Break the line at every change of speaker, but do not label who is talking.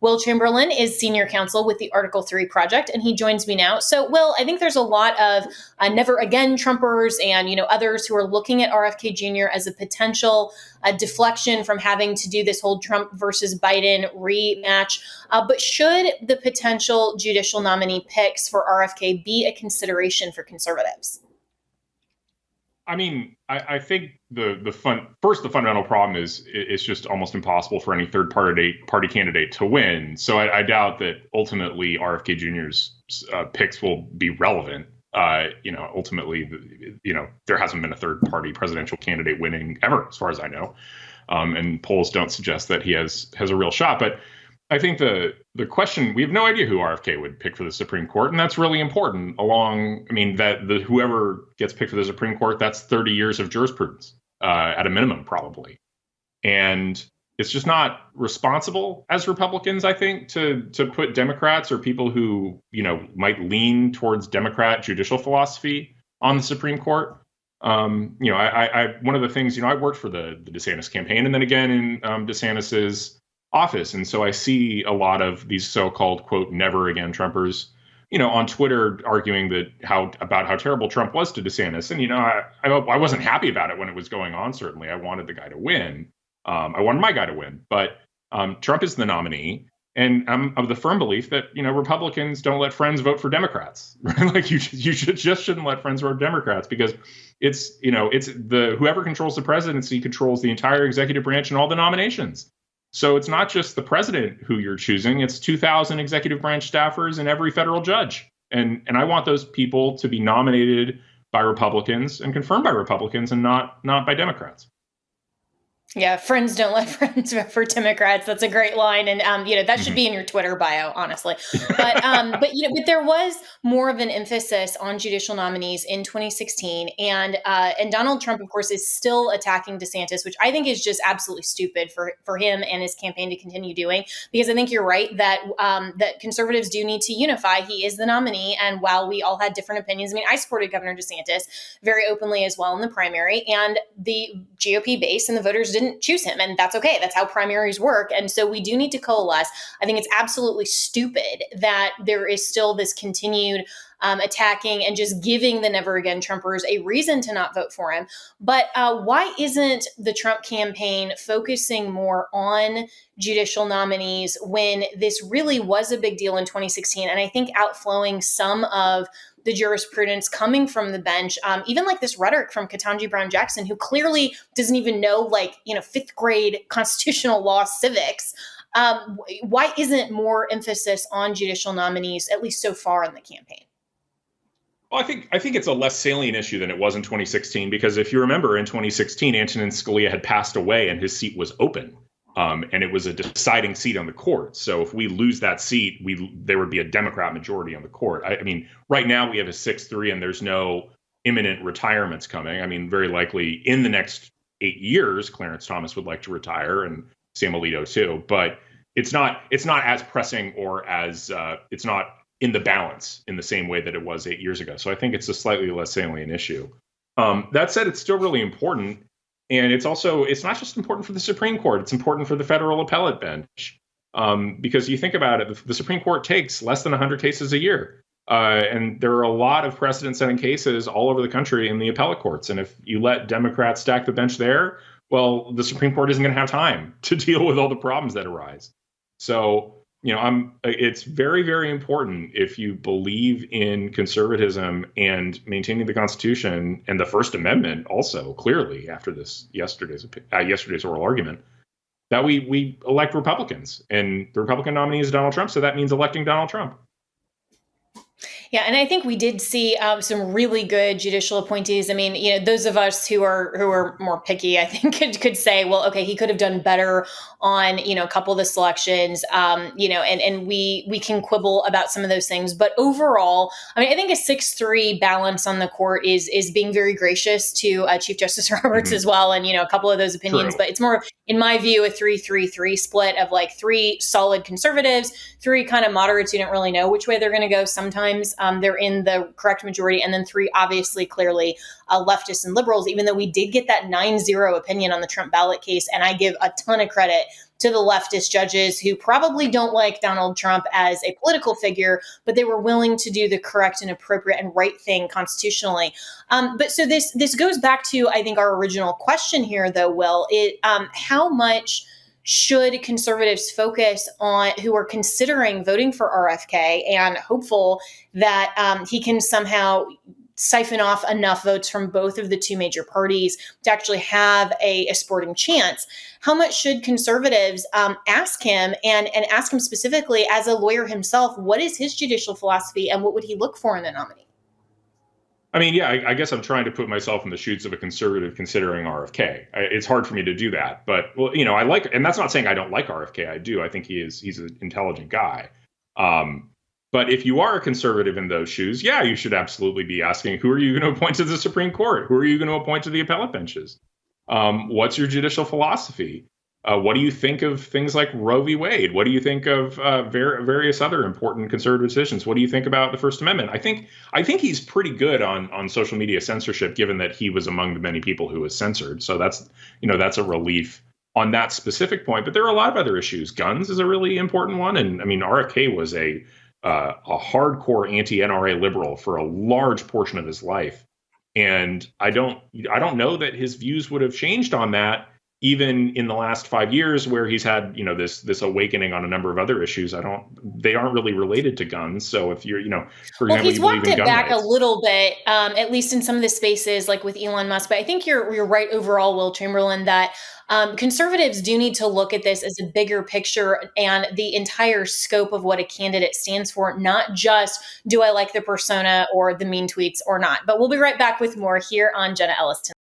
Will Chamberlain is senior counsel with the Article 3 Project, and he joins me now. So, Will, I think there's a lot of never again Trumpers and, others who are looking at RFK Jr. as a potential deflection from having to do this whole Trump versus Biden rematch. But should the potential judicial nominee picks for RFK be a consideration for conservatives?
I mean, I think the fundamental problem is it's just almost impossible for any third party candidate to win. So I doubt that ultimately RFK Jr.'s picks will be relevant. Ultimately, there hasn't been a third party presidential candidate winning ever, as far as I know, and polls don't suggest that he has a real shot. But I think the question, we have no idea who RFK would pick for the Supreme Court, and that's really important. Whoever gets picked for the Supreme Court, that's 30 years of jurisprudence at a minimum, probably. And it's just not responsible as Republicans, I think, to put Democrats or people who, might lean towards Democrat judicial philosophy on the Supreme Court. One of the things, I worked for the DeSantis campaign and then again in DeSantis's office. And so I see a lot of these so-called, quote, never again Trumpers, on Twitter arguing about how terrible Trump was to DeSantis. And, I wasn't happy about it when it was going on. Certainly, I wanted the guy to win. I wanted my guy to win. But Trump is the nominee. And I'm of the firm belief that, Republicans don't let friends vote for Democrats. Right? Like you shouldn't let friends vote for Democrats because it's whoever controls the presidency controls the entire executive branch and all the nominations. So it's not just the president who you're choosing, it's 2,000 executive branch staffers and every federal judge. And I want those people to be nominated by Republicans and confirmed by Republicans and not by Democrats.
Yeah, friends don't let friends vote for Democrats. That's a great line, and that should be in your Twitter bio, honestly. But there was more of an emphasis on judicial nominees in 2016, and Donald Trump, of course, is still attacking DeSantis, which I think is just absolutely stupid for him and his campaign to continue doing. Because I think you're right that that conservatives do need to unify. He is the nominee, and while we all had different opinions, I supported Governor DeSantis very openly as well in the primary, and the GOP base and the voters didn't choose him, and that's okay. That's how primaries work. And so we do need to coalesce. I think it's absolutely stupid that there is still this continued attacking and just giving the never again Trumpers a reason to not vote for him. But why isn't the Trump campaign focusing more on judicial nominees when this really was a big deal in 2016? And I think outflowing some of the jurisprudence coming from the bench, even like this rhetoric from Ketanji Brown Jackson, who clearly doesn't even know, fifth grade constitutional law civics. Why isn't more emphasis on judicial nominees, at least so far in the campaign?
Well, I think it's a less salient issue than it was in 2016, because if you remember in 2016, Antonin Scalia had passed away and his seat was open. And it was a deciding seat on the court. So if we lose that seat, there would be a Democrat majority on the court. I mean, right now we have a 6-3 and there's no imminent retirements coming. Very likely in the next 8 years, Clarence Thomas would like to retire and Sam Alito too. But it's not as pressing or as it's not in the balance in the same way that it was 8 years ago. So I think it's a slightly less salient issue. That said, it's still really important. And it's not just important for the Supreme Court, it's important for the federal appellate bench. Because you think about it, the Supreme Court takes less than 100 cases a year. And there are a lot of precedent-setting cases all over the country in the appellate courts. And if you let Democrats stack the bench there, well, the Supreme Court isn't going to have time to deal with all the problems that arise. So, it's very, very important if you believe in conservatism and maintaining the Constitution and the First Amendment also, clearly, after yesterday's oral argument, that we elect Republicans. And the Republican nominee is Donald Trump, so that means electing Donald Trump.
Yeah, and I think we did see some really good judicial appointees. Those of us who are more picky, I think, could say, well, okay, he could have done better on, a couple of the selections, and we can quibble about some of those things. But overall, I think a 6-3 balance on the court is being very gracious to Chief Justice Roberts as well, and, a couple of those opinions. True. But it's more, in my view, a 3-3-3 split of 3 solid conservatives, 3 kind of moderates who don't really know which way they're going to go sometimes. They're in the correct majority. And then 3, obviously, clearly leftists and liberals, even though we did get that 9-0 opinion on the Trump ballot case. And I give a ton of credit to the leftist judges who probably don't like Donald Trump as a political figure, but they were willing to do the correct and appropriate and right thing constitutionally. But so this goes back to, I think, our original question here, though, Will, how much should conservatives focus on who are considering voting for RFK and hopeful that he can somehow siphon off enough votes from both of the 2 major parties to actually have a sporting chance? How much should conservatives ask him and ask him specifically as a lawyer himself, what is his judicial philosophy and what would he look for in a nominee?
I mean, yeah, I guess I'm trying to put myself in the shoes of a conservative considering RFK. It's hard for me to do that, but well, I like, and that's not saying I don't like RFK. I do. I think he's an intelligent guy. But if you are a conservative in those shoes, yeah, you should absolutely be asking, who are you going to appoint to the Supreme Court? Who are you going to appoint to the appellate benches? What's your judicial philosophy? What do you think of things like Roe v. Wade? What do you think of various other important conservative decisions? What do you think about the First Amendment? I think he's pretty good on social media censorship, given that he was among the many people who was censored. So that's a relief on that specific point. But there are a lot of other issues. Guns is a really important one, and I mean RFK was a hardcore anti-NRA liberal for a large portion of his life, and I don't know that his views would have changed on that even in the last 5 years, where he's had this awakening on a number of other issues. They aren't really related to guns. So if you're for example,
he's
you believe
walked
in
it
gun
back
rights,
a little bit, at least in some of the spaces like with Elon Musk. But I think you're right overall, Will Chamberlain, that conservatives do need to look at this as a bigger picture and the entire scope of what a candidate stands for, not just do I like the persona or the mean tweets or not. But we'll be right back with more here on Jenna Ellis tonight.